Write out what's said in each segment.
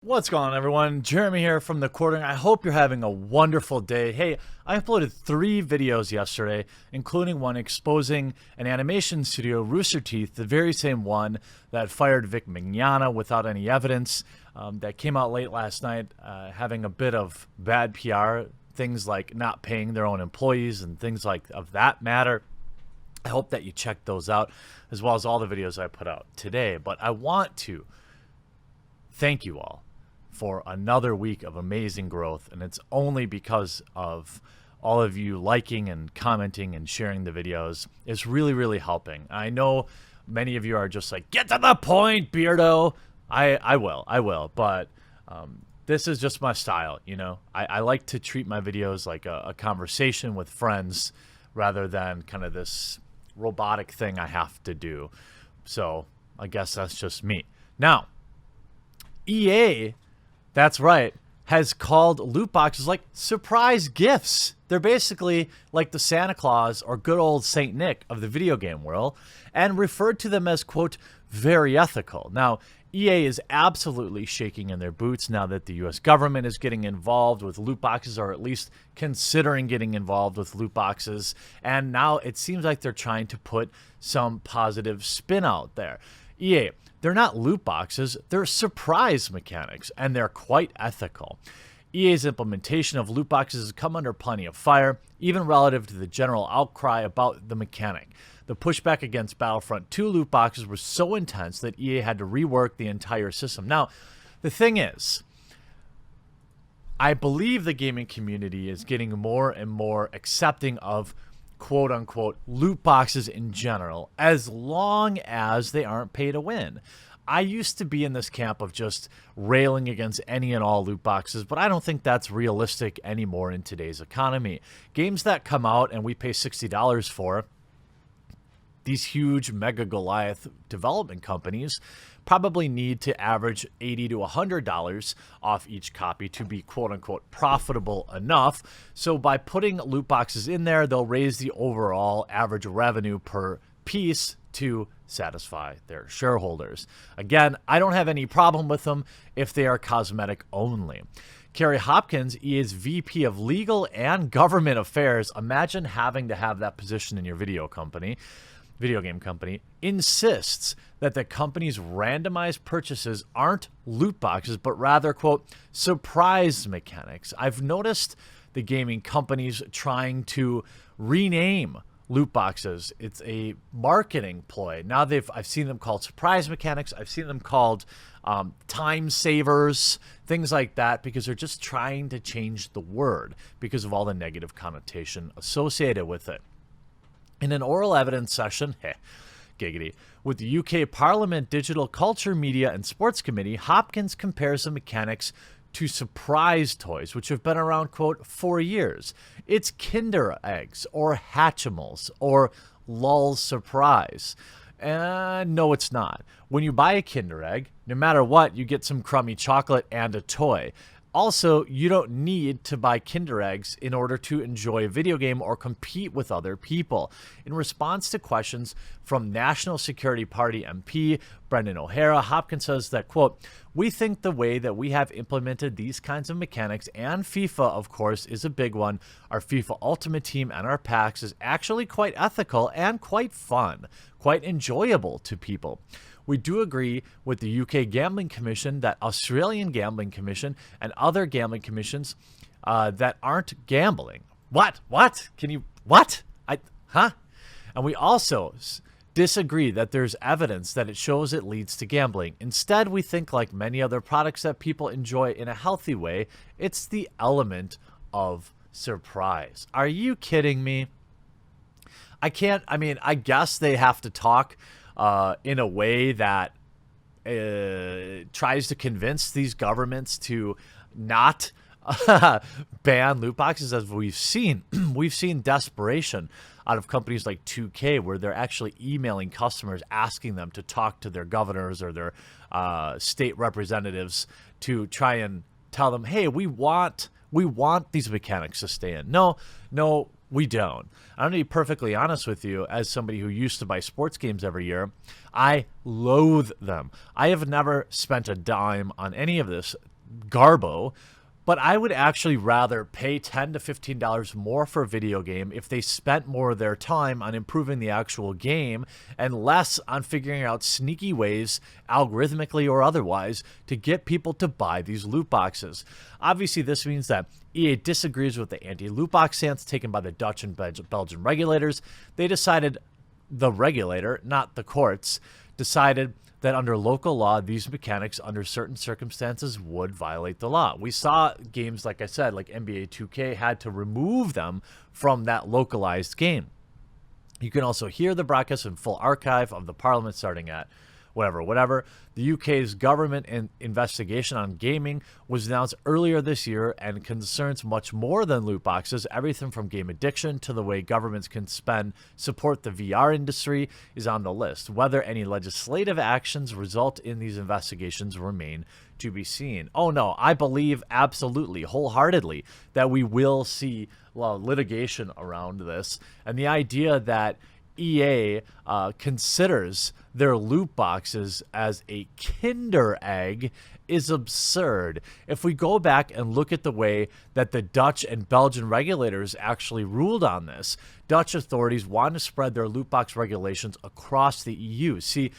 What's going on, everyone? Jeremy here from The Quartering. I hope you're having a wonderful day. Hey, I uploaded 3 videos yesterday, including one exposing an animation studio, Rooster Teeth, the very same one that fired Vic Mignogna without any evidence, that came out late last night, having a bit of bad PR, things like not paying their own employees and things like of that matter. I hope that you check those out, as well as all the videos I put out today. But I want to thank you all for another week of amazing growth, and it's only because of all of you liking and commenting and sharing the videos. It's really helping. I know many of you are just like, get to the point, Beardo. I will, but this is just my style, you know. I like to treat my videos like a conversation with friends rather than kind of this robotic thing I have to do. So I guess that's just me. Now, EA, that's right, has called loot boxes like surprise gifts. They're basically like the Santa Claus or good old Saint Nick of the video game world, and referred to them as, quote, very ethical. Now, EA is absolutely shaking in their boots now that the US government is getting involved with loot boxes, or at least considering getting involved with loot boxes. And now it seems like they're trying to put some positive spin out there. EA, they're not loot boxes, they're surprise mechanics, and they're quite ethical. EA's implementation of loot boxes has come under plenty of fire, even relative to the general outcry about the mechanic. The pushback against Battlefront 2 loot boxes was so intense that EA had to rework the entire system. Now, the thing is, I believe the gaming community is getting more and more accepting of quote-unquote loot boxes in general, as long as they aren't pay to win. I used to be in this camp of just railing against any and all loot boxes, but I don't think that's realistic anymore in today's economy. Games that come out and we pay $60 for, these huge mega Goliath development companies probably need to average $80 to $100 off each copy to be quote-unquote profitable enough. So by putting loot boxes in there, they'll raise the overall average revenue per piece to satisfy their shareholders. Again, I don't have any problem with them if they are cosmetic only. Carrie Hopkins, EA's VP of Legal and Government Affairs, imagine having to have that position in your video game company, insists that the company's randomized purchases aren't loot boxes, but rather, quote, surprise mechanics. I've noticed the gaming companies trying to rename loot boxes. It's a marketing ploy. Now I've seen them called surprise mechanics. I've seen them called time savers, things like that, because they're just trying to change the word because of all the negative connotation associated with it. In an oral evidence session, giggity, with the UK Parliament Digital Culture, Media and Sports Committee, Hopkins compares the mechanics to surprise toys, which have been around, quote, for years. It's Kinder Eggs or Hatchimals or Lol Surprise. No, it's not. When you buy a Kinder Egg, no matter what, you get some crummy chocolate and a toy. Also, you don't need to buy Kinder Eggs in order to enjoy a video game or compete with other people. In response to questions from National Security Party MP Brendan O'Hara, Hopkins says that, quote, we think the way that we have implemented these kinds of mechanics, and FIFA, of course, is a big one, our FIFA Ultimate Team and our packs, is actually quite ethical and quite fun, quite enjoyable to people. We do agree with the UK Gambling Commission that Australian Gambling Commission and other gambling commissions that aren't gambling. What? Can you, what? And we also disagree that there's evidence that it shows it leads to gambling. Instead, we think, like many other products that people enjoy in a healthy way, it's the element of surprise. Are you kidding me? I guess they have to talk in a way that tries to convince these governments to not ban loot boxes, as we've seen. We've seen desperation out of companies like 2K, where they're actually emailing customers asking them to talk to their governors or their state representatives to try and tell them, hey, we want these mechanics to stay in. No, we don't. I'm going to be perfectly honest with you, as somebody who used to buy sports games every year, I loathe them. I have never spent a dime on any of this garbo. But I would actually rather pay $10 to $15 more for a video game if they spent more of their time on improving the actual game and less on figuring out sneaky ways, algorithmically or otherwise, to get people to buy these loot boxes. Obviously, this means that EA disagrees with the anti-loot box stance taken by the Dutch and Belgian regulators. They decided, the regulator, not the courts, decided that under local law, these mechanics under certain circumstances would violate the law. We saw games, like I said, like NBA 2K had to remove them from that localized game. You can also hear the broadcast in full archive of the parliament starting at whatever. The UK's government investigation on gaming was announced earlier this year and concerns much more than loot boxes. Everything from game addiction to the way governments can support the VR industry is on the list. Whether any legislative actions result in these investigations remain to be seen. Oh no, I believe absolutely, wholeheartedly, that we will see litigation around this. And the idea that EA considers their loot boxes as a Kinder egg is absurd. If we go back and look at the way that the Dutch and Belgian regulators actually ruled on this, Dutch authorities want to spread their loot box regulations across the EU. See,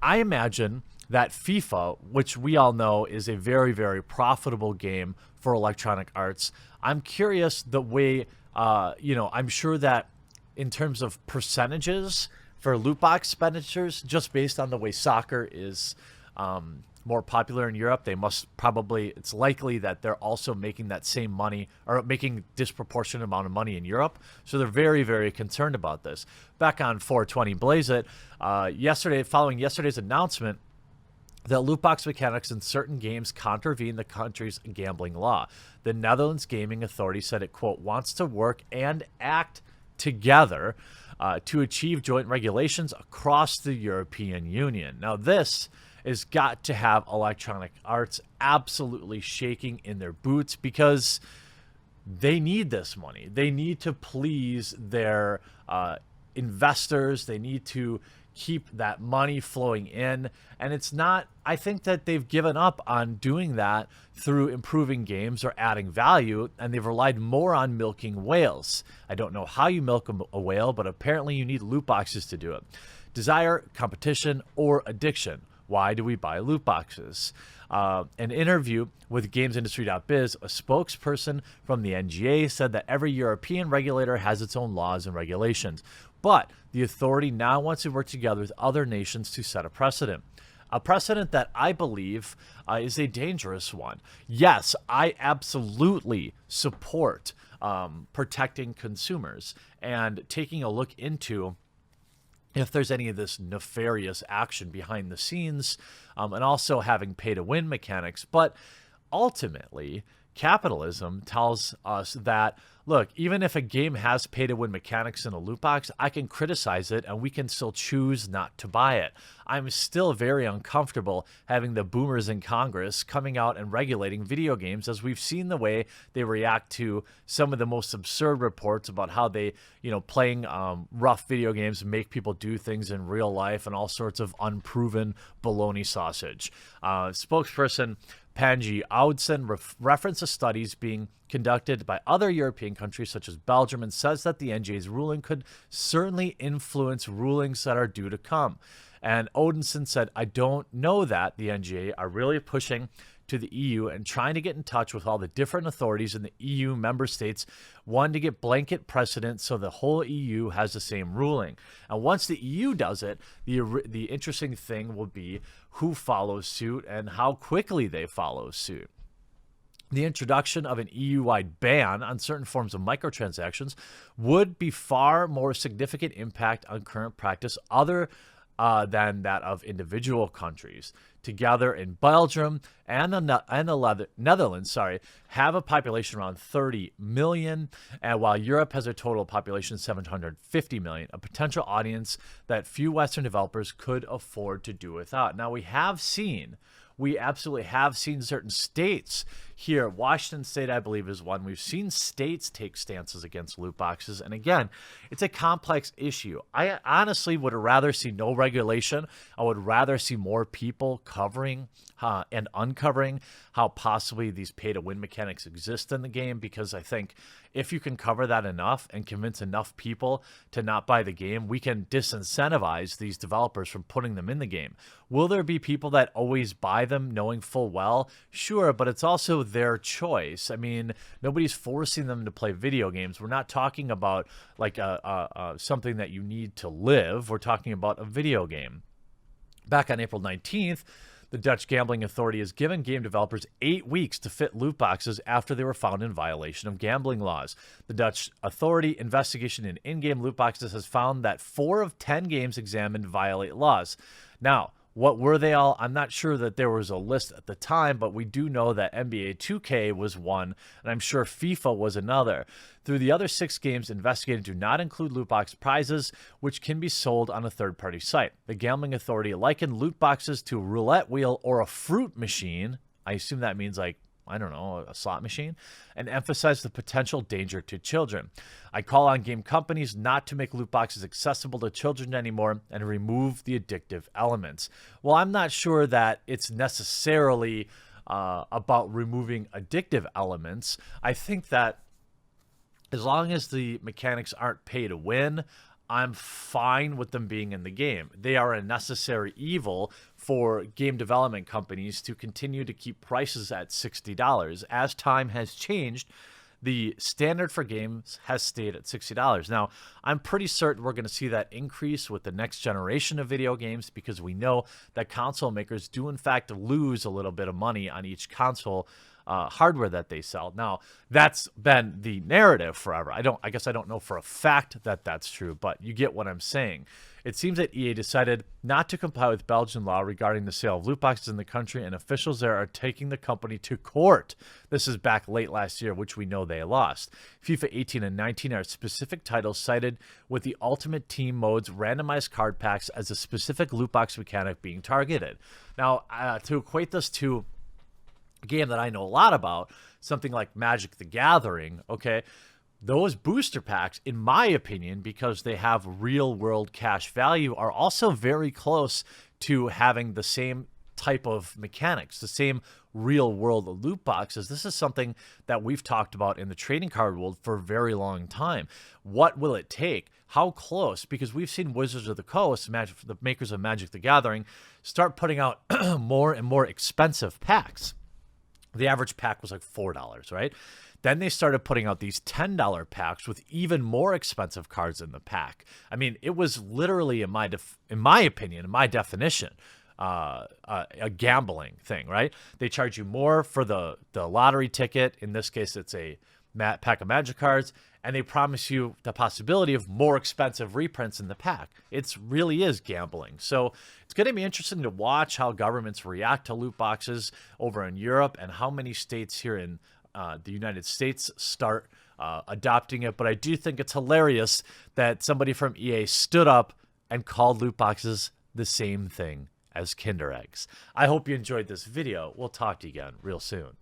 I imagine that FIFA, which we all know is a very, very profitable game for Electronic Arts, I'm curious the way, I'm sure that in terms of percentages for loot box expenditures, just based on the way soccer is more popular in Europe, it's likely that they're also making that same money or making disproportionate amount of money in Europe. So they're very, very concerned about this. Back on 420 Blaze It, following yesterday's announcement that loot box mechanics in certain games contravene the country's gambling law, the Netherlands Gaming Authority said it, quote, wants to work and act together to achieve joint regulations across the European Union. Now, this has got to have Electronic Arts absolutely shaking in their boots because they need this money. They need to please their investors. They need to keep that money flowing in. And it's not, I think that they've given up on doing that through improving games or adding value, and they've relied more on milking whales. I don't know how you milk a whale, but apparently you need loot boxes to do it. Desire, competition, or addiction. Why do we buy loot boxes? An interview with GamesIndustry.biz, a spokesperson from the NGA said that every European regulator has its own laws and regulations, but the authority now wants to work together with other nations to set a precedent. A precedent that I believe is a dangerous one. Yes, I absolutely support protecting consumers and taking a look into if there's any of this nefarious action behind the scenes, and also having pay-to-win mechanics. But ultimately, capitalism tells us that, look, even if a game has pay-to-win mechanics in a loot box, I can criticize it and we can still choose not to buy it. I'm still very uncomfortable having the boomers in Congress coming out and regulating video games, as we've seen the way they react to some of the most absurd reports about how they, playing rough video games make people do things in real life and all sorts of unproven baloney sausage. Spokesperson Panji Audsen references studies being conducted by other European countries such as Belgium and says that the NGA's ruling could certainly influence rulings that are due to come. And Odinson said, I don't know that the NGA are really pushing to the EU and trying to get in touch with all the different authorities in the EU member states, one to get blanket precedent so the whole EU has the same ruling. And once the EU does it, the interesting thing will be who follows suit and how quickly they follow suit. The introduction of an EU-wide ban on certain forms of microtransactions would be far more significant impact on current practice other than that of individual countries. Together in Belgium and the Netherlands, have a population around 30 million, and while Europe has a total population of 750 million, a potential audience that few Western developers could afford to do without. Now, we absolutely have seen certain states here. Washington State, I believe, is one. We've seen states take stances against loot boxes. And again, it's a complex issue. I honestly would rather see no regulation. I would rather see more people covering and uncovering how possibly these pay-to-win mechanics exist in the game, because I think if you can cover that enough and convince enough people to not buy the game, we can disincentivize these developers from putting them in the game. Will there be people that always buy them knowing full well? Sure, but it's also their choice. I mean, nobody's forcing them to play video games. We're not talking about like something that you need to live. We're talking about a video game. Back on April 19th, the Dutch Gambling Authority has given game developers 8 weeks to fit loot boxes after they were found in violation of gambling laws. The Dutch authority investigation in in-game loot boxes has found that 4 of 10 games examined violate laws. Now, what were they all? I'm not sure that there was a list at the time, but we do know that NBA 2K was one, and I'm sure FIFA was another. Through the other 6 games investigated do not include loot box prizes, which can be sold on a third-party site. The Gambling Authority likened loot boxes to a roulette wheel or a fruit machine. I assume that means like, I don't know, a slot machine, and emphasize the potential danger to children. I call on game companies not to make loot boxes accessible to children anymore and remove the addictive elements. Well, I'm not sure that it's necessarily about removing addictive elements. I think that as long as the mechanics aren't pay to win, I'm fine with them being in the game. They are a necessary evil for game development companies to continue to keep prices at $60. As time has changed, the standard for games has stayed at $60. Now, I'm pretty certain we're going to see that increase with the next generation of video games, because we know that console makers do in fact lose a little bit of money on each console hardware that they sell. Now, that's been the narrative forever. I guess I don't know for a fact that that's true, but you get what I'm saying. It seems that EA decided not to comply with Belgian law regarding the sale of loot boxes in the country, and officials there are taking the company to court. This is back late last year, which we know they lost. FIFA 18 and 19 are specific titles cited, with the Ultimate Team mode's randomized card packs as a specific loot box mechanic being targeted. Now, to equate this to game that I know a lot about, something like Magic the Gathering, okay, those booster packs, in my opinion, because they have real world cash value, are also very close to having the same type of mechanics, the same real world loot boxes. This is something that we've talked about in the trading card world for a very long time. What will it take? How close? Because we've seen Wizards of the Coast, the makers of Magic the Gathering, start putting out more and more expensive packs. The average pack was like $4, right? Then they started putting out these $10 packs with even more expensive cards in the pack. I mean, it was literally, in my opinion, in my definition, a gambling thing, right? They charge you more for the lottery ticket. In this case, it's a pack of Magic cards, and they promise you the possibility of more expensive reprints in the pack. It really is gambling. So it's going to be interesting to watch how governments react to loot boxes over in Europe, and how many states here in the United States start adopting it. But I do think it's hilarious that somebody from EA stood up and called loot boxes the same thing as Kinder Eggs. I hope you enjoyed this video. We'll talk to you again real soon.